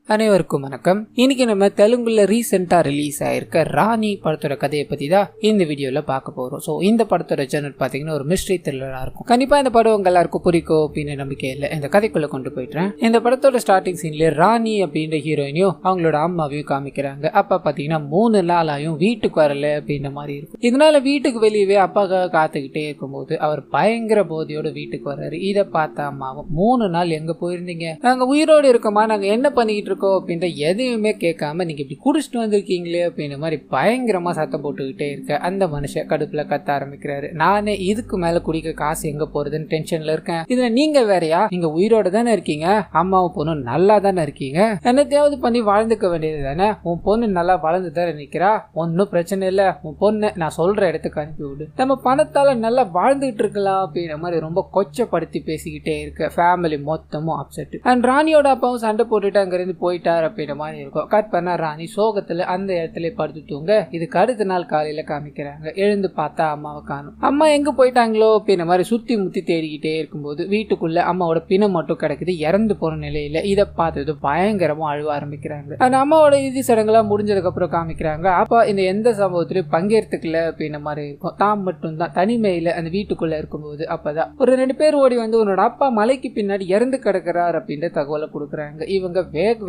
அனைவருக்கும் வணக்கம். இன்னைக்கு நம்ம தெலுங்குல ரீசெண்டா ரிலீஸ் ஆயிருக்க ராணி படத்தோட கதையை பத்தி தான் இந்த வீடியோல பார்க்க போறோம். ஸோ இந்த படத்தோட ஜெனர் பாத்தீங்கன்னா ஒரு மிஸ்ட்ரி த்ரில்லரா இருக்கும். கண்டிப்பா இந்த படம் உங்க எல்லாருக்கும் பிடிக்கும் அப்படின்னு நம்பிக்கை இல்லை. இந்த கதைக்குள்ள கொண்டு போயிட்டேன். இந்த படத்தோட ஸ்டார்டிங் சீன்ல ராணி அப்படின்ற ஹீரோயினையும் அவங்களோட அம்மாவையும் காமிக்கிறாங்க. அப்பா பாத்தீங்கன்னா 3 நாளாயும் வீட்டுக்கு வரல அப்படின்ற மாதிரி இருக்கும். இதனால வீட்டுக்கு வெளியவே அப்பாக்காக காத்துக்கிட்டே இருக்கும்போது அவர் பயங்கர போதையோட வீட்டுக்கு வர்றாரு. இதை பார்த்த அம்மாவும் 3 நாள் எங்க போயிருந்தீங்க, நாங்க உயிரோடு இருக்கோமா, நாங்க என்ன பண்ணிக்கிட்டு இருக்கோம் அப்படின்ற எதையுமே கேட்காம நீங்க இப்படி குடிச்சிட்டு வந்திருக்கீங்களே அப்படின்ற மாதிரி பயங்கரமா சத்தம் போட்டுக்கிட்டே இருக்க அந்த மனுஷன் கடுப்புல கத்த ஆரம்பிக்கிறாரு. நானே இதுக்கு மேல குடிக்க காசு எங்க போறதுன்னு டென்ஷன்ல இருக்கேன். இதுல நீங்க வேறையா, நீங்க உயிரோட தானே இருக்கீங்க, அம்மாவும் பொண்ணு நல்லா தானே இருக்கீங்க, என்னத்தையாவது பண்ணி வாழ்ந்துக்க வேண்டியது தானே, உன் பொண்ணு நல்லா வளர்ந்து தானே நிக்கிறா, ஒன்னும் பிரச்சனை இல்ல, உன் பொண்ணு நான் சொல்ற இடத்துக்கு அனுப்பி விடு, நம்ம பணத்தால நல்லா வாழ்ந்துகிட்டு இருக்கலாம் அப்படின்ற மாதிரி ரொம்ப கொச்சப்படுத்தி பேசிக்கிட்டே இருக்க ஃபேமிலி மொத்தமும் அப்செட். அண்ட் ராணியோட அப்பாவும் சண்டை போட்டுட்டு அங்கிருந்து போயிட்டார் அப்படின்ற மாதிரி இருக்கும். கட் பண்ண ராணி சோகத்துல அந்த இடத்துல படுத்து தூங்க. இதுக்கு அடுத்த நாள் காலையில காமிக்கிறாங்க. எழுந்து பார்த்தா அம்மாவை காணும். அம்மா எங்க போயிட்டாங்களோ அப்படின்ற மாதிரி சுத்தி முத்தி தேடிக்கிட்டே இருக்கும்போது வீட்டுக்குள்ள அம்மாவோட பிணம் மட்டும் கிடக்குது, இறந்து போற நிலையில. இதை பார்த்தது பயங்கரமா அழுவ ஆரம்பிக்கிறாங்க. அந்த அம்மாவோட இறுதி சடங்குலாம் முடிஞ்சதுக்கு அப்புறம் காமிக்கிறாங்க. அப்பா இந்த எந்த சம்பவத்திலையும் பங்கேற்றுக்கல அப்படின்ற மாதிரி இருக்கும். தான் மட்டும் தான் தனிமையில அந்த வீட்டுக்குள்ள இருக்கும்போது அப்பதான் ஒரு 2 பேர் ஓடி வந்து உன்னோட அப்பா மலைக்கு பின்னாடி இறந்து கிடக்கிறார் அப்படின்ற தகவலை கொடுக்குறாங்க. இவங்க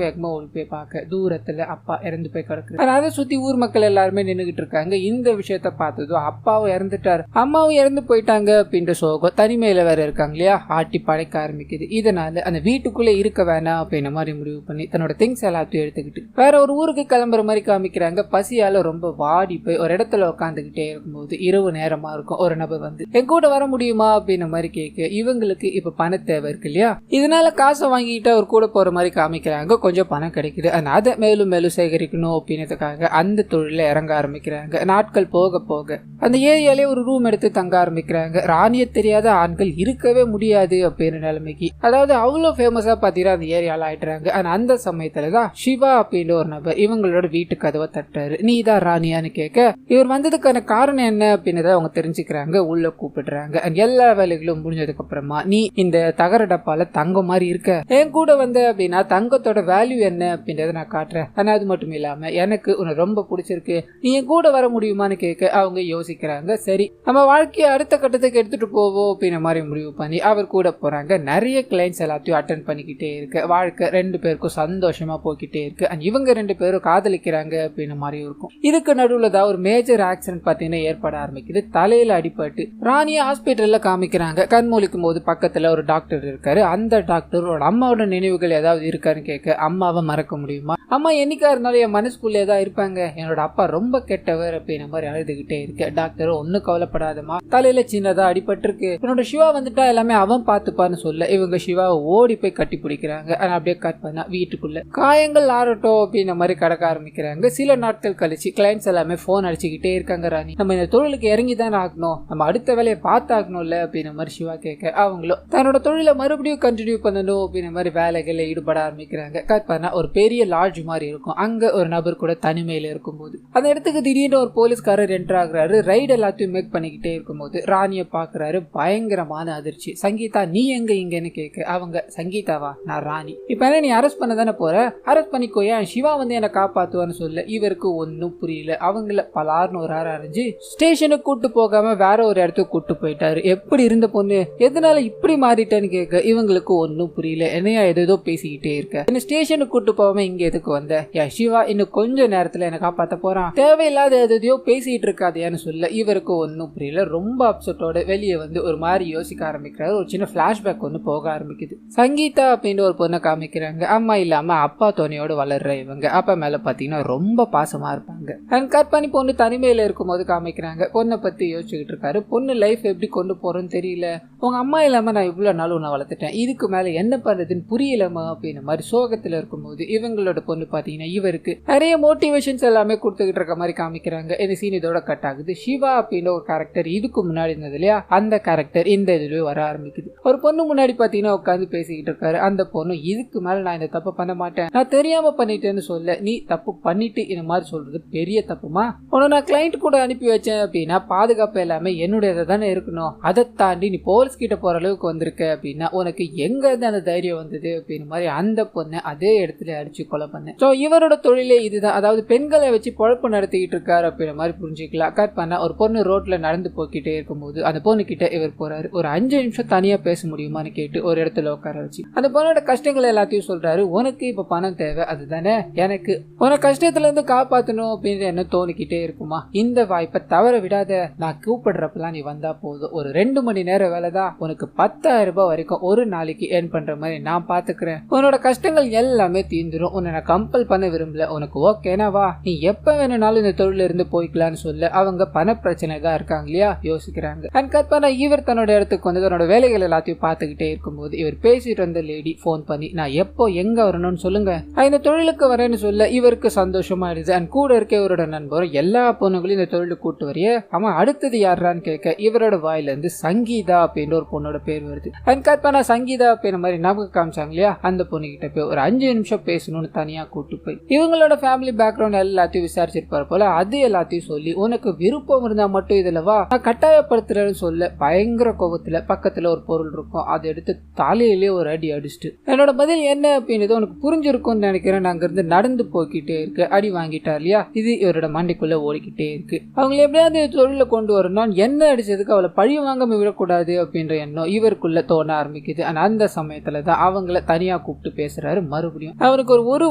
வேகமா ஓடி போய் பார்க்க தூரத்துல அப்பா இறந்து போய் கிடக்குறாரு. அதை சுத்தி ஊர் மக்கள் எல்லாருமே நின்னுகிட்டு இருக்காங்க. இந்த விஷயத்த பார்த்ததும் அப்பாவும் இறந்துட்டாரு, அம்மாவும் இறந்து போயிட்டாங்க அப்படின்ற சோகம் தனிமையில வேற இருக்காங்க இல்லையா, ஆட்டி படைக்க ஆரம்பிக்குது. இதனால அந்த வீட்டுக்குள்ள இருக்க வேணாம் அப்படின்ற மாதிரி முடிவு பண்ணி தன்னோட திங்ஸ் எல்லாத்தையும் எடுத்துக்கிட்டு வேற ஒரு ஊருக்கு கிளம்புற மாதிரி காமிக்கிறாங்க. பசியால ரொம்ப வாடி போய் ஒரு இடத்துல உட்காந்துக்கிட்டே இருக்கும்போது இரவு நேரமா இருக்கும். ஒரு நபர் வந்து என் கூட வர முடியுமா அப்படின்ற மாதிரி கேட்க இவங்களுக்கு இப்ப பண தேவை இருக்கு இல்லையா, இதனால காசை வாங்கிட்டு அவர் கூட போற மாதிரி காமிக்கிறாங்க. கொஞ்சம் பணம் கிடைக்குது. அதை மேலும் மேலும் சேகரிக்கணும் அப்படின்றதுக்காக அந்த தொழில இறங்க ஆரம்பிக்கிறாங்க. நாட்கள் போக போக அந்த ஏரியாலே ஒரு ரூம் எடுத்து தங்க ஆரம்பிக்கிறாங்க. ராணிய தெரியாத ஆண்கள் இருக்கவே முடியாது அப்படின்ற நிலைமைக்கு, அதாவது அவ்வளவு ஃபேமஸா பாத்தீங்கன்னா அந்த ஏரியால ஆயிட்டுறாங்க. அந்த சமயத்துலதான் சிவா அப்படின்ற ஒரு நபர் இவங்களோட வீட்டு கதவை தட்டுறாரு. நீ தான் ராணியான்னு கேட்க இவர் வந்ததுக்கான காரணம் என்ன அப்படின்னு அவங்க தெரிஞ்சுக்கிறாங்க. உள்ள கூப்பிடுறாங்க. எல்லா வேலைகளும் முடிஞ்சதுக்கு அப்புறமா நீ இந்த தகர டப்பால தங்கம் மாதிரி இருக்க, என் கூட வந்த அப்படின்னா தங்கத்தோட வேல்யூ என்ன அப்படின்றத நான் காட்டுறேன். ஆனா அது மட்டும் இல்லாம எனக்கு உனக்கு ரொம்ப பிடிச்சிருக்கு, நீ என் கூட வர முடியுமான்னு கேட்க அவங்க யோசிக்கிறாங்க. சரி நம்ம வாழ்க்கையை அடுத்த கட்டத்துக்கு எடுத்துட்டு போவோம் அப்படின்ற மாதிரி முடிவு பண்ணி அவர் கூட போறாங்க. நிறைய கிளைண்ட்ஸ் எல்லாத்தையும் அட்டென்ட் பண்ணிக்கிட்டே இருக்கு. வாழ்க்கை 2 பேருக்கும் சந்தோஷமா போய்கிட்டே இருக்கு. இவங்க 2 பேரும் காதலிக்கிறாங்க அப்படின்ற மாதிரி இருக்கும். இதுக்கு நடுவுல தான் ஒரு மேஜர் ஆக்சிடென்ட் பாத்தீங்கன்னா ஏற்பட ஆரம்பிக்குது. தலையில அடிபட்டு ராணிய ஹாஸ்பிட்டல்ல காமிக்கிறாங்க. கண் முழிக்கும் போது பக்கத்துல ஒரு டாக்டர் இருக்காரு. அந்த டாக்டரோட அம்மாவோட நினைவுகள் ஏதாவது இருக்காருன்னு கேட்க அம்மாவை மறக்க முடியுமா, அம்மா என்னைக்கா இருந்தாலும் என் மனசுக்குள்ளே தான் இருப்பாங்க, என்னோட அப்பா ரொம்ப கெட்டவர் அப்படின்ற மாதிரி அழுதுகிட்டே இருக்கு. டாக்டர் ஒன்னும் கவலைப்படாதமா, தலையில சின்னதா அடிபட்டு இருக்கு, உன்னோட சிவா வந்துட்டா எல்லாமே அவன் பாத்துப்பான்னு சொல்ல இவங்க சிவாவை ஓடி போய் கட்டி பிடிக்கிறாங்க. அப்படியே கட் பண்ணா வீட்டுக்குள்ள காயங்கள் ஆறட்டும் அப்படின்ற மாதிரி கடக்க ஆரம்பிக்கிறாங்க. சில நாட்கள் கழிச்சு கிளைண்ட்ஸ் எல்லாமே போன் அடிச்சுக்கிட்டே இருக்காங்க. ராணி நம்ம இந்த தொழிலுக்கு இறங்கி தானே ஆகணும், நம்ம அடுத்த வேலையை பார்த்தாகணும்ல அப்படின்ற மாதிரி சிவா கேட்க அவங்களும் தன்னோட தொழிலை மறுபடியும் கண்டினியூ பண்ணணும் அப்படின்ற மாதிரி வேலைகளில் ஈடுபட ஆரம்பிக்கிறாங்க. கட் பண்ணா ஒரு பெரிய லாட்ஜ் மாதிரி இருக்கும். அங்க ஒரு நபர் கூட தனிமையில இருக்கும்போது அந்த இடத்துக்கு திடீர்னு ஒரு போலீஸ்காரர் என்டர் ஆகுறாரு. ரைடு எல்லாத்தையும் மேக் பண்ணிக்கிட்டே இருக்கும்போது ராணிய பாக்குறாரு. பயங்கரமான அதிர்ச்சி. சங்கீதா நீ எங்க இங்கன்னு கேட்க அவங்க சங்கீதாவா, நான் ராணி, இப்ப என்ன நீ அரெஸ்ட் பண்ண தானே போற, அரெஸ்ட் பண்ணிக்கோயா, சிவா வந்து என்ன காப்பாத்துவான்னு சொல்ல இவருக்கு ஒன்னும் புரியல. அவங்கள பலார்னு ஒரு அரைஞ்சு ஸ்டேஷனுக்கு கூட்டு போகாம வேற ஒரு இடத்துக்கு கூட்டு போயிட்டாரு. எப்படி இருந்த பொண்ணு எதனால இப்படி மாறிட்டேன்னு கேட்க இவங்களுக்கு ஒன்னும் புரியல. என்னையா ஏதோ பேசிக்கிட்டே இருக்க, என்ன ஸ்டேஷனுக்கு கூட்டு போகாம இங்க எதுக்கு வந்த, யா சிவா இன்னும் கொஞ்ச நேரத்துல என்ன காப்பாத்த போறான், தேவையில்லாத எதையோ பேசிட்டு இருக்காதையான்னு சொல்ல இவருக்கு ஒன்னும் புரியல. ரொம்ப அப்செட்டோட வெளியே வந்து ஒரு மாதிரி யோசிக்க ஆரம்பிக்கிறாரு. ஒரு சின்ன பிளாஷ்பேக் ஒன்று போக ஆரம்பிக்குது. சங்கீதா அப்படின்ற ஒரு பொண்ணை காமிக்கிறாங்க. அம்மா இல்லாம அப்பா துணையோட வளர்ற இவங்க அப்பா மேல பாத்தீங்கன்னா ரொம்ப பாசமா இருப்பாங்க. கட் பண்ணி பொண்ணு தனிமையில இருக்கும் போது காமிக்கிறாங்க. பொண்ணை பத்தி யோசிச்சுக்கிட்டு இருக்காரு. பொண்ணு லைஃப் எப்படி கொண்டு போறோன்னு தெரியல, உங்க அம்மா இல்லாம நான் இவ்வளவு நாள் உன்னை வளர்த்துட்டேன், இதுக்கு மேல என்ன பண்றதுன்னு புரியலமா அப்படின்ற மாதிரி சோகத்துல இருக்கும்போது இவங்களோட பொண்ணு பாத்தீங்கன்னா இவருக்கு நிறைய மோட்டிவேஷன்ஸ் எல்லாமே கொடுத்துக்கிட்டு இருக்க மாதிரி காமிக்கிறாங்க. இந்த சீன் இதோட கட் ஆகுது. சிவா அப்படின்ற ஒரு கேரக்டர் இதுக்கு முன்னாடி இருந்தது இல்லையா, அந்த கேரக்டர் இந்த இதுவே வர ஆரம்பிக்குது. ஒரு பொண்ணு முன்னாடி பாத்தீங்கன்னா உட்காந்து பேசிக்கிட்டு இருக்காரு. அந்த பொண்ணு இதுக்கு மேல நான் இந்த தப்பு பண்ண மாட்டேன், நான் தெரியாம பண்ணிட்டேன்னு சொல்ல நீ தப்பு பண்ணிட்டு இந்த மாதிரி சொல்றது பெரிய தப்புமா, உன்னை நான் கிளைண்ட் கூட அனுப்பி வச்சேன் அப்படின்னா பாதுகாப்பு எல்லாமே என்னுடையதை தானே இருக்கணும், அதை தாண்டி நீ போலீஸ் கிட்ட போற அளவுக்கு வந்திருக்க அப்படின்னா உனக்கு எங்க இருந்து அந்த தைரியம் வந்தது அப்படின்னு மாதிரி அந்த பொண்ணு அதே அதே இடத்துல அடிச்சு கொலை பண்ணேன். ஸோ இவரோட தொழிலே இதுதான், அதாவது பெண்களை வச்சு பொழப்பு நடத்திக்கிட்டு இருக்காரு அப்படின்ற மாதிரி புரிஞ்சுக்கலாம். கட் பண்ண ஒரு பொண்ணு ரோட்ல நடந்து போய்கிட்டே இருக்கும்போது அந்த பொண்ணு கிட்ட இவர் போறாரு. ஒரு 5 நிமிஷம் தனியா பேச முடியுமான்னு கேட்டு ஒரு இடத்துல உட்கார வச்சு அந்த பொண்ணோட கஷ்டங்களை எல்லாத்தையும் சொல்றாரு. உனக்கு இப்ப பணம் தேவை, அதுதானே, எனக்கு உன கஷ்டத்துல இருந்து காப்பாத்தணும் அப்படின்னு என்ன தோணிக்கிட்டே இருக்குமா, இந்த வாய்ப்பை தவற விடாத, நான் கூப்பிடுறப்பெல்லாம் நீ வந்தா போதும், ஒரு 2 மணி நேரம் வேலைதான், உனக்கு 10,000 ரூபாய் வரைக்கும் ஒரு நாளைக்கு ஏர்ன் பண்ற மாதிரி நான் பாத்துக்கிறேன், உன்னோட கஷ்டங்கள் எல்லாமே தீந்துரும், உன்னை நான் கம்பல் பண்ண விரும்பல, உனக்கு ஓகேனா வா, நீ எப்ப வேணும்னாலும் இந்த தொழில இருந்து போய்க்கலான்னு சொல்ல அவங்க பண பிரச்சனை தான் இருக்காங்க இல்லையா யோசிக்கிறாங்க. அண்ட் கட் பண்ண இவர் தன்னோட இடத்துக்கு வந்து தன்னோட வேலைகள் எல்லாத்தையும் பார்த்துக்கிட்டே இருக்கும்போது இவர் பேசிட்டு வந்த லேடி போன் பண்ணி நான் எப்போ எங்க வரணும்னு சொல்லுங்க, இந்த தொழிலுக்கு வரேன்னு சொல்ல இவருக்கு சந்தோஷமாயிடுது. அண்ட் கூட இருக்க இவரோட நண்பரும் எல்லா பொண்ணுகளையும் இந்த தொழிலுக்கு கூட்டு வரைய அவன் அடுத்தது யாரான்னு கேட்க இவரோட வாயில இருந்து சங்கீதா அப்படின்ற ஒரு பொண்ணோட பேர் வருது. அண்ட் கட் பண்ண சங்கீதா அப்படின்ற மாதிரி நமக்கு காமிச்சாங்க இல்லையா, அந்த பொண்ணு கிட்ட போய் ஒரு 5 நிமிஷம் பேசணும்னு தனியா கூட்டு போய் இவங்களோட ஃபேமிலி பேக்ரவுண்ட் எல்லாத்தையும் விசாரிச்சிருப்பாரு போல, அது எல்லாத்தையும் சொல்லி உனக்கு விருப்பம் இருந்தா மட்டும் இதுல வா, நான் கட்டாயப்படுத்துறேன்னு சொல்ல பயங்கர கோபத்துல பக்கத்துல ஒரு பொருள் இருக்கும் அதை எடுத்து தலையிலேயே ஒரு அடி அடிச்சுட்டு என்னோட பதில் என்ன அப்படின்றது உனக்கு புரிஞ்சிருக்கும்னு நினைக்கிறேன், நாங்க இருந்து நடந்து போய்கிட்டே இருக்கு, அடி வாங்கிட்டார் இல்லையா, இது இவரோட மண்டைக்குள்ள ஓடிக்கிட்டே இருக்கு. அவங்க எப்படியாவது தொழில கொண்டு வரணும், என்ன அடிச்சதுக்கு அவளை பழி வாங்காம விடக்கூடாது அப்படின்ற எண்ணம் இவருக்குள்ள தோண ஆரம்பிக்குது. அந்த சமயத்துலதான் அவங்கள தனியா கூப்பிட்டு பேசுறாரு. மறுபடியும் அவனுக்கு ஒரு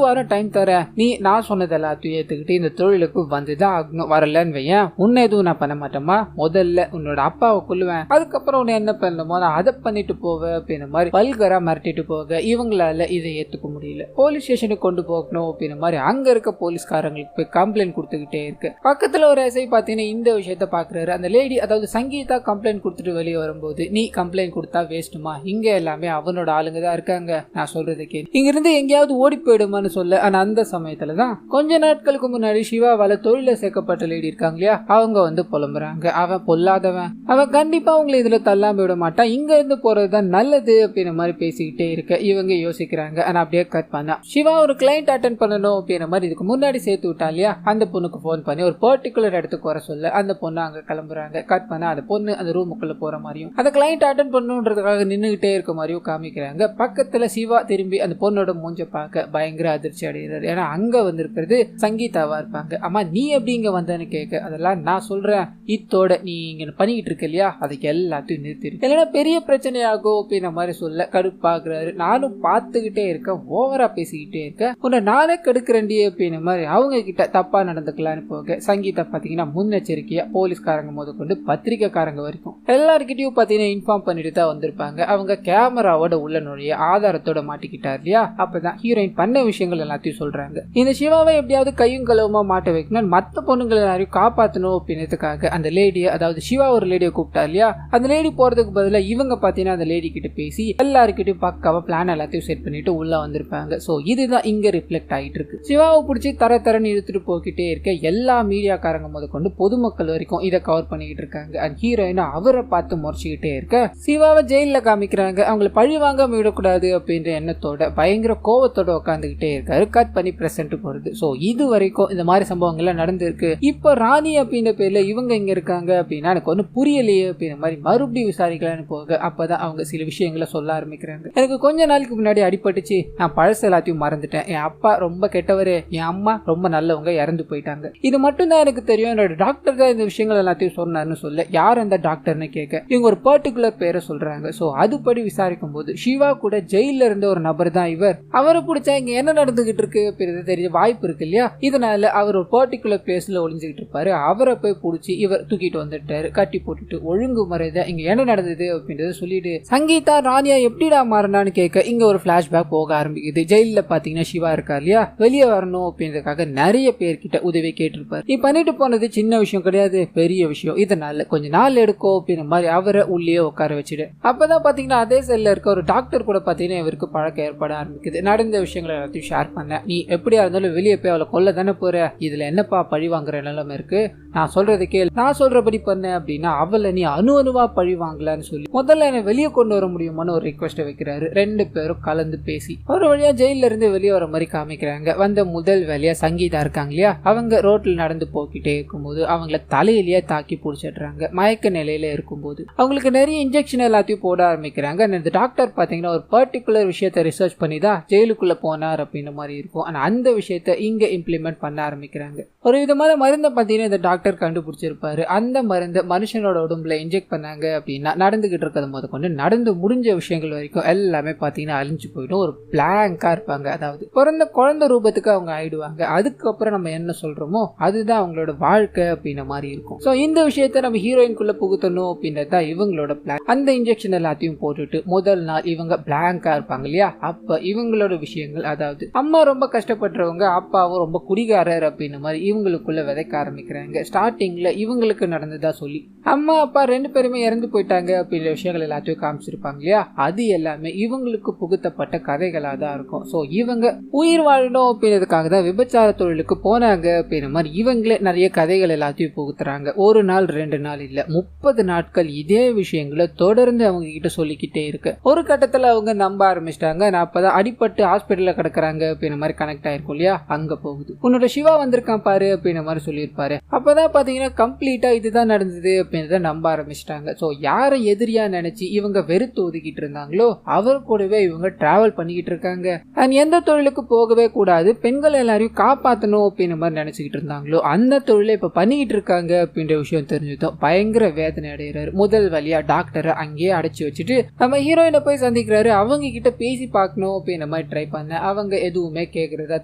வாரம் டைம் தர, நீ நான் சொன்னது எல்லாத்தையும் ஏத்துக்கிட்டு இந்த தொழிலுக்கு வந்துதான் ஆகணும், வரலன்னு வையன் உன்னை எதுவும் நான் பண்ண மாட்டேமா, முதல்ல உன்னோட அப்பாவை கொல்லுவேன், அதுக்கப்புறம் உன்னை என்ன பண்ணணுமோ நான் அதை பண்ணிட்டு போவேன் அப்படின்ற மாதிரி பல்கரா மிரட்டிட்டு போக இவங்களால இதை ஏத்துக்க முடியல. போலீஸ் ஸ்டேஷனுக்கு கொண்டு போகணும் அப்படின்ற மாதிரி அங்க இருக்க போலீஸ்காரங்களுக்கு போய் கம்ப்ளைண்ட் கொடுத்துக்கிட்டே இருக்கு. பக்கத்துல ஒரு எஸ்ஐ பாத்தீங்கன்னா இந்த விஷயத்த பாக்குறாரு. அந்த லேடி அதாவது சங்கீதா கம்ப்ளைண்ட் கொடுத்துட்டு வெளியே வரும்போது நீ கம்ப்ளைண்ட் கொடுத்தா வேஸ்ட்டுமா, இங்க எல்லாமே அவனோட ஆளுங்க தான் இருக்காங்க, நான் சொல்றது கேளு, இங்க இருந்து எங்கேயாவது ஓடி போயிடுமான்னு சொல்ல. ஆனா அந்த சமயத்துலதான் கொஞ்ச நாட்களுக்கு முன்னாடி சிவாவால தொழில சேர்க்கப்பட்ட லேடி இருக்காங்க இல்லையா, அவங்க வந்து புலம்புறாங்க, அவன் பொல்லாதவன், அவன் கண்டிப்பா உங்களை இதுல தள்ளாம விட மாட்டான், இங்க இருந்து போறதுதான் நல்லது அப்படின்ற மாதிரி பேசிக்கிட்டே இருக்க இவங்க யோசிக்கிறாங்க. ஆனா அப்படியே கட் பண்ணா சிவா ஒரு கிளைண்ட் அட்டென்ட் பண்ணணும் அப்படின்ற மாதிரி இதுக்கு முன்னாடி சேர்த்து விட்டா இல்லையா, அந்த பொண்ணுக்கு போன் பண்ணி ஒரு பர்டிகுலர் இடத்துக்கு வர சொல்ல அந்த பொண்ணு அங்க கிளம்புறாங்க. கட் பண்ணா அந்த பொண்ணு அந்த ரூமுக்குள்ள போற மாதிரியும் அந்த கிளைண்ட் அட்டென்ட் பண்ணணுன்றதுக்காக நின்னுகிட்டே இருக்க மாதிரியும் காமிக்கிறாங்க. பக்கத்துல சிவா திரும்பி அந்த பொண்ணோட மூஞ்ச பார்க்க பயங்கர அதிர்ச்சி அடைகிறாரு. ஏன்னா அங்க வந்திருக்கிறது சங்கீதாவா இருப்பாங்க. ஆமா நீ எப்படி இங்க வந்தேன்னு கேட்க, அதெல்லாம் நான் சொல்றேன், இத்தோட நீ இங்க பண்ணிக்கிட்டு இருக்க இல்லையா, அதுக்கு எல்லாத்தையும் நிறுத்திரு, இல்லைன்னா பெரிய பிரச்சனையாகும் அப்படின்ற மாதிரி சொல்ல கடுப்பாக்குறாரு. நானும் பார்த்துக்கிட்டே இருக்கேன், ஓவரா பேசிக்கிட்டே இருக்கேன், உன்னை நானே கெடுக்கிறேன்டி அப்படின்ற மாதிரி அவங்க கிட்ட தப்பா நடந்துக்கலான்னு போக சங்கீதா பாத்தீங்கன்னா முன்னெச்சரிக்கையா போலீஸ்காரங்க முதற்கொண்டு பத்திரிக்கைக்காரங்க வரைக்கும் எல்லாருக்கிட்டையும் பாத்தீங்கன்னா இன்ஃபார்ம் பண்ணிட்டு தான் வந்திருப்பாங்க. அவங்க கேமராவோட உள்ள நுழைய ஆதாரத்தோட மாட்டிக்கிட்டார் இல்லையா, அப்பதான் ஹீரோயின் பண்ண விஷயங்கள் எல்லாத்தையும் சொல்றாங்க. இந்த சிவாவை எப்படியாவது கையும் களவுமா மாட்ட வைக்கணும், மத்த பொண்ணுங்களை எல்லாரையும் காப்பாற்றணும் அப்படின்றதுக்காக அந்த லேடியை, அதாவது சிவா ஒரு லேடியை கூப்பிட்டா இல்லையா, அந்த லேடி போறதுக்கு பதிலாக இவங்க பாத்தீங்கன்னா அந்த லேடி கிட்ட பேசி எல்லாருக்கிட்டையும் பக்காவா பிளான் எல்லாத்தையும் செட் பண்ணிட்டு உள்ள வந்திருப்பாங்க. சோ இதுதான் இங்க ரிஃப்ளெக்ட் ஆயிட்டு இருக்கு. சிவாவை பிடிச்சி தரன்னு இழுத்துட்டு போய்கிட்டே இருக்க எல்லா மீடியாக்காரங்க முதற்கொண்டு பொதுமக்கள் வரைக்கும் இதை கவர் பண்ணிக்கிட்டு இருக்காங்க. அண்ட் ஹீரோயின் அவரை பார்த்து முறைச்சிக்கிட்டே இருக்க சிவாவை ஜெயில காமிக்கிறாங்க. அவங்களை பழி வாங்காம விடக்கூடாது அப்படின்ற எண்ணத்தோட பயங்கர கோவத்தோட உட்காந்துக்கிட்டே இருக்காரு. கட் பண்ணி பிரசன்ட்டுக்கு வருது. சோ இது வரைக்கும் இந்த மாதிரி சம்பவங்கள்லாம் நடந்திருக்கு. இப்போ ராணி அப்படின்ற பேர்ல இவங்க இங்க இருக்காங்க அப்படின்னா எனக்கு ஒன்னும் புரியலையே அப்படின்ற மாதிரி மறுபடியும் விசாரிக்கலான்னு போக அப்பதான் அவங்க சில விஷயங்களை சொல்ல ஆரம்பிக்கிறாங்க. எனக்கு கொஞ்ச நாளைக்கு முன்னாடி அடிபட்டுச்சு, நான் பழசு எல்லாத்தையும் மறந்துட்டேன், என் அப்பா ரொம்ப கெட்டவரு, என் அம்மா ரொம்ப நல்லவங்க, இறந்து போயிட்டாங்க, இது மட்டும் தான் எனக்கு தெரியும், என்னோட டாக்டர் தான் இந்த விஷயங்கள் எல்லாத்தையும் சொன்னார்னு சொல்ல யார் அந்த டாக்டர்னு கேட்க இவங்க ஒரு பர்டிகுலர் பேரை சொல்றாங்க. சோ அதுபடி விசாரிக்கும் போது சிவா கூட ஜெயில இருந்த ஒரு நபர் தான் இவர். அவரை பிடிச்சா இங்க என்ன நடந்துகிட்டு இருக்கு தெரிய வாய்ப்பு இருக்கு இல்லையா, இதனால அவர் ஒரு பர்டிகுலர் பிளேஸ்ல ஒளிஞ்சுக்கிட்டு இருப்பாரு. அவரை போய் பிடிச்சி இவர் தூக்கிட்டு வந்துட்டாரு. கட்டி போட்டுட்டு ஒழுங்கு முறையில இங்க என்ன நடந்தது அப்படின்றத சொல்லிட்டு சங்கீதா ராணியா எப்படிடா மாறினான்னு கேட்க இங்க ஒரு பிளாஷ்பேக் போக ஆரம்பிக்குது. ஜெயில பாத்தீங்கன்னா சிவா இருக்கா இல்லையா, வெளியே வரணும் அப்படின்றதுக்காக நிறைய பேர்கிட்ட உதவி கேட்டிருப்பாரு. நீ பண்ணிட்டு போனது சின்ன விஷயம் கிடையாது, பெரிய விஷயம், இதனால கொஞ்ச நாள் எடுக்கும் அப்படின்ற மாதிரி அவரை உள்ளே உட்கார வச்சுடு. அப்பதான் பாத்தீங்கன்னா அதே செல்ல இருக்க ஒரு டாக்டர் கூட பாத்தீங்கன்னா இவருக்கு பழக்கம் ஏற்பட ஆரம்பிக்குது. நடந்த விஷயங்களை எல்லாத்தையும் ஷேர் பண்ண, நீ எப்படியா இருந்தாலும் வெளியே போய் அவளை கொல்ல தானே போற, இதுல என்னப்பா பழி வாங்குற நிலைமை இருக்கு, நான் சொல்றது கேள், நான் சொல்றபடி பண்ண அப்படின்னா அவளை நீ அணுவா பழி வாங்கலான்னு சொல்லி முதல்ல என்ன வெளியே கொண்டு வர முடியுமான்னு ஒரு ரிக்வெஸ்ட் வைக்கிறாரு. ரெண்டு பேரும் கலந்து பேசி ஒரு வழியா ஜெயில இருந்து வெளியே வர மாதிரி காமிக்கிறாங்க. வந்த முதல் வேலையா சங்கீதா இருக்காங்க இல்லையா, அவங்க ரோட்ல நடந்து போக்கிட்டே இருக்கும்போது அவங்கள தலையிலேயே தாக்கி பிடிச்சிடுறாங்க. மயக்க நிலையில இருக்கும்போது அவங்களுக்கு நிறைய இன்ஜெக்ஷன் எல்லாத்தையும் போட ஆரம்பிக்கிறாங்க. இந்த டாக்டர் பாத்தீங்கன்னா ஒரு பர்டிகுலர் விஷயத்தை ரிசர்ச் பண்ணி தான் ஜெயில ஜெயிலுக்குள்ள போனார் அப்படின்ற மாதிரி இருக்கும். ஆனா அந்த விஷயத்த இங்க இம்ப்ளிமெண்ட் பண்ண ஆரம்பிக்கிறாங்க. ஒரு விதமான மருந்தை பார்த்தீங்கன்னா இந்த டாக்டர் கண்டுபிடிச்சிருப்பாரு. அந்த மருந்தை மனுஷனோட உடம்புல இன்ஜெக்ட் பண்ணாங்க அப்படின்னா நடந்துகிட்டு இருக்கிறது போது கொண்டு நடந்து முடிஞ்ச விஷயங்கள் வரைக்கும் எல்லாமே பார்த்தீங்கன்னா அழிஞ்சு போயிடும். ஒரு பிளாங்கா இருப்பாங்க. அதாவது பிறந்த குழந்தை ரூபத்துக்கு அவங்க ஆயிடுவாங்க. அதுக்கப்புறம் நம்ம என்ன சொல்றோமோ அதுதான் அவங்களோட வாழ்க்கை அப்படின்ற மாதிரி இருக்கும். ஸோ இந்த விஷயத்த நம்ம ஹீரோயின்குள்ள புகுத்தணும் அப்படின்றதா இவங்களோட பிளான். அந்த இன்ஜெக்ஷன் எல்லாத்தையும் போட்டுட்டு முதல் நாள் இவங்க பிளாங்கா இருப்பாங்க இல்லையா, அப்ப இவங்களோட விஷயங்கள், அதாவது அம்மா ரொம்ப கஷ்டப்படுறவங்க, அப்பாவும் ரொம்ப குடிகாரர் அப்படின்ற மாதிரி இவங்களுக்குள்ள விதைக்க ஆரம்பிக்கிறாங்க. ஸ்டார்டிங்ல இவங்களுக்கு நடந்ததா சொல்லி அம்மா அப்பா 2 பேருமே இறந்து போயிட்டாங்க அப்படின்ற விஷயங்கள் எல்லாத்தையும் காமிச்சிருப்பாங்க இல்லையா, அது எல்லாமே இவங்களுக்கு புகுத்தப்பட்ட கதைகளா தான் இருக்கும். ஸோ இவங்க உயிர் வாழணும் அப்படின்றதுக்காக தான் விபச்சார தொழிலுக்கு போனாங்க அப்படின்ற மாதிரி இவங்களே நிறைய கதைகள் எல்லாத்தையும் புகுத்துறாங்க. ஒரு நாள் 2 நாள் இல்ல, 30 நாட்கள் இதே விஷயங்களை தொடர்ந்து அவங்க கிட்ட சொல்லிக்கிட்டே இருக்கு. ஒரு கட்டத்துல அவங்க நம்ப ஆரம்பிச்சிட்டாங்க. நான் அப்பதான் அடிபட்டு ஹாஸ்பிட்டல்ல கிடக்குறாங்க அப்படின்ற மாதிரி கனெக்ட் ஆயிருக்கும் இல்லையா, அங்க போகுது. உன்னோட சிவா வந்திருக்கான் பாரு அப்படின்ற மாதிரி சொல்லியிருப்பாரு. அப்பதான் பாத்தீங்கன்னா கம்ப்ளீட்டா இதுதான் நடந்தது அப்படின்றத நம்ப ஆரம்பிச்சிட்டாங்க. ஸோ யாரை எதிரியா நினைச்சு இவங்க வெறுத்து ஒதுக்கிட்டு இருந்தாங்களோ அவர் கூடவே இவங்க டிராவல் பண்ணிக்கிட்டு இருக்காங்க. அண்ட் எந்த தொழிலுக்கு போகவே கூடாது, பெண்கள் எல்லாரையும் காப்பாற்றணும் அப்படின்ற மாதிரி நினைச்சுக்கிட்டு இருந்தாங்களோ அந்த தொழிலை இப்ப பண்ணிக்கிட்டு இருக்காங்க அப்படின்ற விஷயம் தெரிஞ்சதும் பயங்கர வேதனை அடைகிறாரு. முதல் வழியா டாக்டரை அங்கேயே அடைச்சி வச்சுட்டு நம்ம ஹீரோயினை போய் சந்திக்கிறாரு. அவங்க கிட்ட பேசி பார்க்கணும் அப்படின்ற மாதிரி ட்ரை பண்ண அவங்க எதுவுமே கேட்கறதா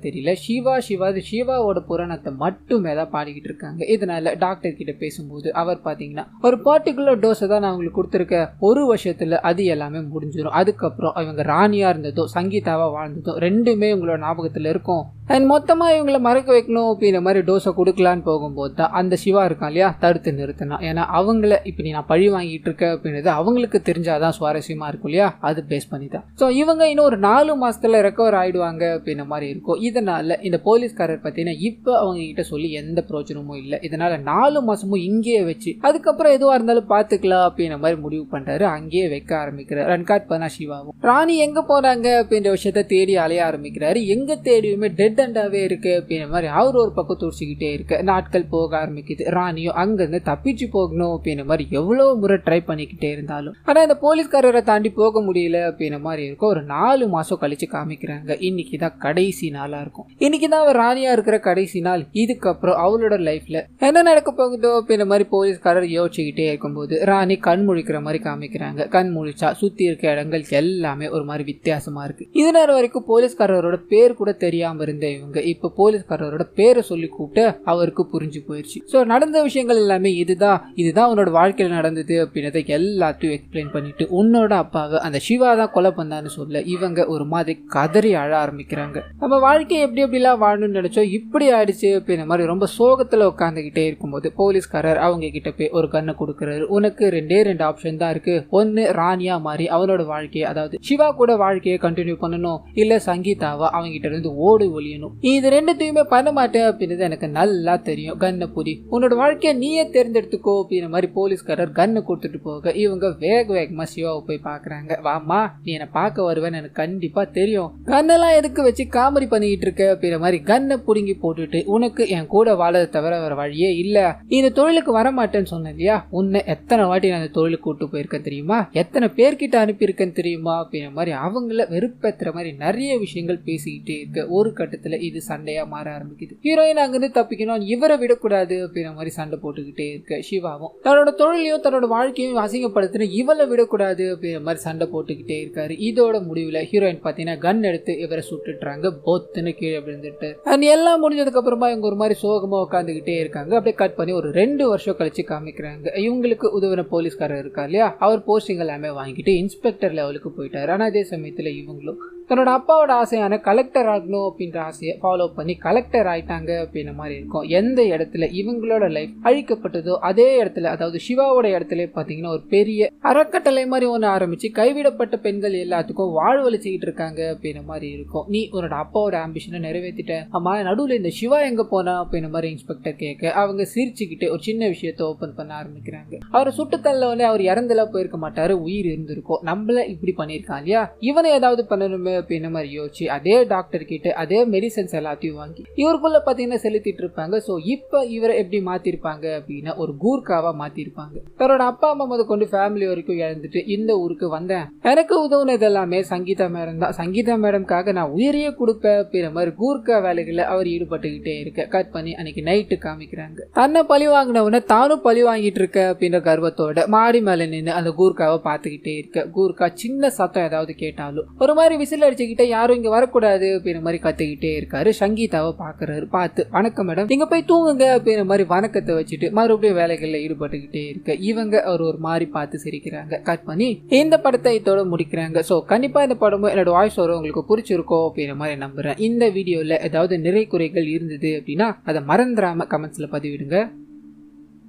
தெரியல. சிவாவோட புராணத்தை மட்டுமே தான் பாடிக்கிட்டு இருக்காங்க. இதனால டாக்டர் கிட்ட பேசும்போது அவர் பாத்தீங்கன்னா ஒரு பர்டிகுலர் டோஸை தான் நான் உங்களுக்கு கொடுத்துருக்கேன், 1 வருஷத்துல அது எல்லாமே முடிஞ்சிடும். அதுக்கப்புறம் இவங்க ராணியா இருந்ததோ சங்கீதாவா வாழ்ந்ததோ ரெண்டுமே உங்களோட ஞாபகத்துல இருக்கும். அண்ட் மொத்தமா இவங்களை மறக்க வைக்கணும் அப்படின்ற மாதிரி டோஸை கொடுக்கலான்னு போகும்போது தான் அந்த சிவா இருக்கான் இல்லையா தடுத்து நிறுத்தினா. ஏன்னா அவங்கள இப்படி நான் பழி வாங்கிட்டு இருக்கேன் அப்படின்றது அவங்களுக்கு தெரிஞ்சாதான் சுவாரஸ்யமா இருக்கும் இல்லையா, அது பேஸ் பண்ணி தான். ஸோ இவங்க இன்னும் ஒரு 4 மாசத்துல ரெக்கவர் ஆயிடுவாங்க அப்படின்ற மாதிரி இருக்கும். இதனால இந்த போலீஸ்காரர் பார்த்தீங்கன்னா இப்போ அவங்க கிட்ட சொல்லி எந்த பிரோஜனமும் இல்லை. இதனால 4 மாசமும் இங்கேயே வச்சு அதுக்கப்புறம் எதுவா இருந்தாலும் பாத்துக்கலாம் அப்படின்ற மாதிரி முடிவு பண்றாரு. அங்கேயே வைக்க ஆரம்பிக்கிறார். ரன்காட் பண்ணா சிவாவும் ராணி எங்க போறாங்க அப்படின்ற விஷயத்த தேடி அலைய ஆரம்பிக்கிறாரு. எங்க தேடியுமே டெட் அண்டாவே இருக்கு அப்படின்ற மாதிரி அவர் ஒரு பக்கம் துடிச்சுக்கிட்டே இருக்கு. நாட்கள் போக ஆரம்பிக்குது. ராணியும் அங்கிருந்து தப்பிச்சு போகணும் அப்படின்ற மாதிரி எவ்வளவு முறை ட்ரை பண்ணிக்கிட்டே இருந்தாலும் ஆனா இந்த போலீஸ்காரரை தாண்டி போக முடியல அப்படின்ற மாதிரி இருக்கும். ஒரு 4 மாசம் கழிச்சு காமிக்கிறாங்க. இன்னைக்குதான் கடைசி நாளா இருக்கும். இன்னைக்குதான் அவர் ராணியா இருக்கிற கடைசி நாள். இதுக்கப்புறம் அவளோட லைஃப்ல என்ன நடக்க போகுதோ அப்படின்ற மாதிரி போலீஸ்காரர் யோசிச்சுக்கிட்டே இருக்கும்போது ராணி கண் முழிக்கிற மாதிரி காமிக்கிறாங்க. கண் முழிச்சா சுத்தி இருக்க இடங்கள் எல்லாமே ஒரு மாதிரி வித்தியாசமா இருக்கு. இது நேரம் வரைக்கும் போலீஸ்காரரோட பேர் கூட தெரியாம இருந்த இவங்க இப்ப போலீஸ்காரரோட பேரை சொல்லி கூப்பிட்டு அவருக்கு புரிஞ்சு போயிடுச்சு. சோ நடந்த விஷயங்கள் எல்லாமே இதுதான் உன்னோட வாழ்க்கையில நடந்தது அப்படின்றத எல்லாத்தையும் எக்ஸ்பிளைன் பண்ணிட்டு உன்னோட அப்பாவை அந்த சிவா தான் கொலை பண்ணான்னு சொல்ல இவங்க ஒரு மாதிரி கதறி அழ ஆரம்பிக்கிறாங்க. நம்ம வாழ்க்கையை எப்படி எப்படிலாம் வாழணும்னு நினைச்சோம், இப்படி ஆயிடுச்சு அப்படின்ற மாதிரி ரொம்ப சோகத்துல உட்காந்துக்கிட்டே இருக்கும்போது போலீஸ்காரர் அவங்க கிட்ட போய் ஒரு கண்ணை கொடுக்குறாரு. உனக்கு 2 ஆப்ஷன் தான் இருக்கு. ஒன்னு ராணியா மாறி அவனோட வாழ்க்கையை, அதாவது சிவா கூட வாழ்க்கையை கண்டினியூ பண்ணணும், இல்ல சங்கீதாவா அவங்க கிட்ட இருந்து ஓடி ஒழியணும். இது 2த்தையுமே பண்ண மாட்டேன் அப்படின்றது எனக்கு நல்லா தெரியும். கண்ணை புடி, உன்னோட வாழ்க்கையை நீயே தேர்ந்தெடுத்துக்கோ அப்படின்ற மாதிரி போலீஸ்காரர் கண்ணை கொடுத்துட்டு போக இவங்க வேகமா சிவாவை போய் பாக்குறாங்க. வாமா, நீ என்ன பார்க்க வருவேன்னு எனக்கு கண்டிப்பா தெரியும். கண்ணெல்லாம் எதுக்கு வச்சு காமெடி பண்ணிக்கிட்டு இருக்க அப்படின்ற மாதிரி கண்ணை புடுங்கி போட்டுட்டு, உனக்கு என் கூட வாழதை தவிர வேற வழியே இல்ல, இந்த தொழிலுக்கு வரமாட்டேன்னு சொன்ன இல்லையா, உன்னை எத்தனை வாட்டி நான் இந்த தொழிலுக்கு கூட்டு போயிருக்கேன் தெரியுமா, எத்தனை பேர்கிட்ட அனுப்பியிருக்கேன் தெரியுமா அப்படின்ற மாதிரி அவங்கள வெறுப்பேத்துற மாதிரி நிறைய விஷயங்கள் பேசிக்கிட்டே இருக்க ஒரு கட்டத்துல இது சண்டையா மாற ஆரம்பிக்குது. ஹீரோயின் அங்கிருந்து தப்பிக்கணும், இவரை விடக்கூடாது அப்படின்ற மாதிரி சண்டை போட்டுக்கிட்டே இருக்க சிவாவும் தன்னோட தொழிலையும் தன்னோட வாழ்க்கையும் அசிங்கப்படுத்தின இவளை விடக்கூடாது அப்படின்ற மாதிரி சண்டை போட்டுக்கிட்டே இருக்காரு. இதோட முடிவுல ஹீரோயின் பாத்தீங்கன்னா கன் எடுத்து இவரை சுட்டுறாங்க. பொத்துன்னு கீழே விழுந்துட்டு எல்லாம் முடிஞ்சதுக்கு அப்புறமா இவங்க ஒரு மாதிரி சோகமா உட்காந்துக்கிட்டே இருக்காங்க. அப்படியே கட் பண்ணி ஒரு 2 வருஷம் கழிச்சு காமிக்கிறாங்க. இவங்களுக்கு உதவின போலீஸ்காரர் இருக்கா இல்லையா, அவர் போஸ்டிங் எல்லாமே வாங்கிட்டு இன்ஸ்பெக்டர் லெவலுக்கு போயிட்டாரு. ஆனா அதே சமயத்துல இவங்களும் தன்னோட அப்பாவோட ஆசையான கலெக்டர் ஆகணும் அப்படின்ற ஆசையை ஃபாலோ பண்ணி கலெக்டர் ஆயிட்டாங்க அப்படின்ற மாதிரி இருக்கும். எந்த இடத்துல இவங்களோட லைஃப் அழிக்கப்பட்டதோ அதே இடத்துல, அதாவது சிவாவோட இடத்துல பாத்தீங்கன்னா ஒரு பெரிய அறக்கட்டளை மாதிரி ஒன்று ஆரம்பிச்சு கைவிடப்பட்ட பெண்கள் எல்லாத்துக்கும் வாழ்வழிச்சுக்கிட்டு இருக்காங்க அப்படின்ற மாதிரி இருக்கும். நீ உன்னோட அப்பாவோட ஆம்பிஷனை நிறைவேற்றிட்ட, ஆமா நடுவில் இந்த சிவா எங்க போனா அப்படின்ற மாதிரி இன்ஸ்பெக்டர் கேட்க அவங்க சிரிச்சுக்கிட்டு ஒரு சின்ன விஷயத்த ஓபன் பண்ண ஆரம்பிக்கிறாங்க. அவரை சுட்டுத்தள்ள அவர் இறந்தெல்லாம் போயிருக்க மாட்டாரு, உயிர் இருந்திருக்கும். நம்மள இப்படி பண்ணிருக்கான் இல்லையா, இவனை ஏதாவது பண்ணணுமே அப்படின்ற மாதிரி யோசிச்சு அதே டாக்டர் கிட்ட அதே மெடிசன்ஸ் எல்லாத்தையும் வாங்கி இவருக்குள்ள பாத்தீங்கன்னா செலுத்திட்டு இருப்பாங்க. ஸோ இப்போ இவரை எப்படி மாத்திருப்பாங்க அப்படின்னா ஒரு கூர்க்காவா மாத்திருப்பாங்க. தன்னோட அப்பா அம்மா முதல் கொண்டு ஃபேமிலி வரைக்கும் இழந்துட்டு இந்த ஊருக்கு வந்தேன், எனக்கு உதவுனது எல்லாமே சங்கீதா மேடம் தான், சங்கீதா மேடம்காக நான் உயிரையே கொடுப்பேன் அப்படின்ற மாதிரி கூர்க்கா வேலைகளை அவர் ஈடுபட்டுக்கிட்டே இருக்க கட் பண்ணி அன்னைக்கு நைட்டு காமிக்கிறாங்க. தன்னை பழி வாங்கினவன தானும் பழி வாங்கிட்டு இருக்க அப்படின்ற கர்வத்தோட மாடி மேல நின்று அந்த கூர்க்காவை பார்த்துக்கிட்டே இருக்க. கூர்க்கா சின்ன சத்தம் ஏதாவது கேட்டாலும் ஒரு மாதிரி விசில் அடிச்சுக்கிட்டே யாரும் இங்க வரக்கூடாது அப்படின்ற மாதிரி கத்துக்கிட்டே இருக்காரு. சங்கீதாவை பாக்குறாரு. பார்த்து வணக்கம் மேடம், நீங்க போய் தூங்குங்க அப்படின்ற மாதிரி வணக்கத்தை வச்சுட்டு மறுபடியும் வேலைகள்ல ஈடுபட்டுக்கிட்டே இருக்க இவங்க அவர் ஒரு மாதிரி பார்த்து சிரிக்கிறாங்க. கட் பண்ணி இந்த படத்தை இதோட முடிக்கிறாங்க. ஸோ கண்டிப்பா இந்த படமும் என்னோட வாய்ஸ் வரும் உங்களுக்கு பிடிச்சிருக்கோம் அப்படின்ற மாதிரி நம்புறேன். இந்த வீடியோல ஏதாவது நிறை குறைகள் இருந்தது அப்படின்னா அதை மறந்துடாம கமெண்ட்ஸ்ல பதிவிடுங்க.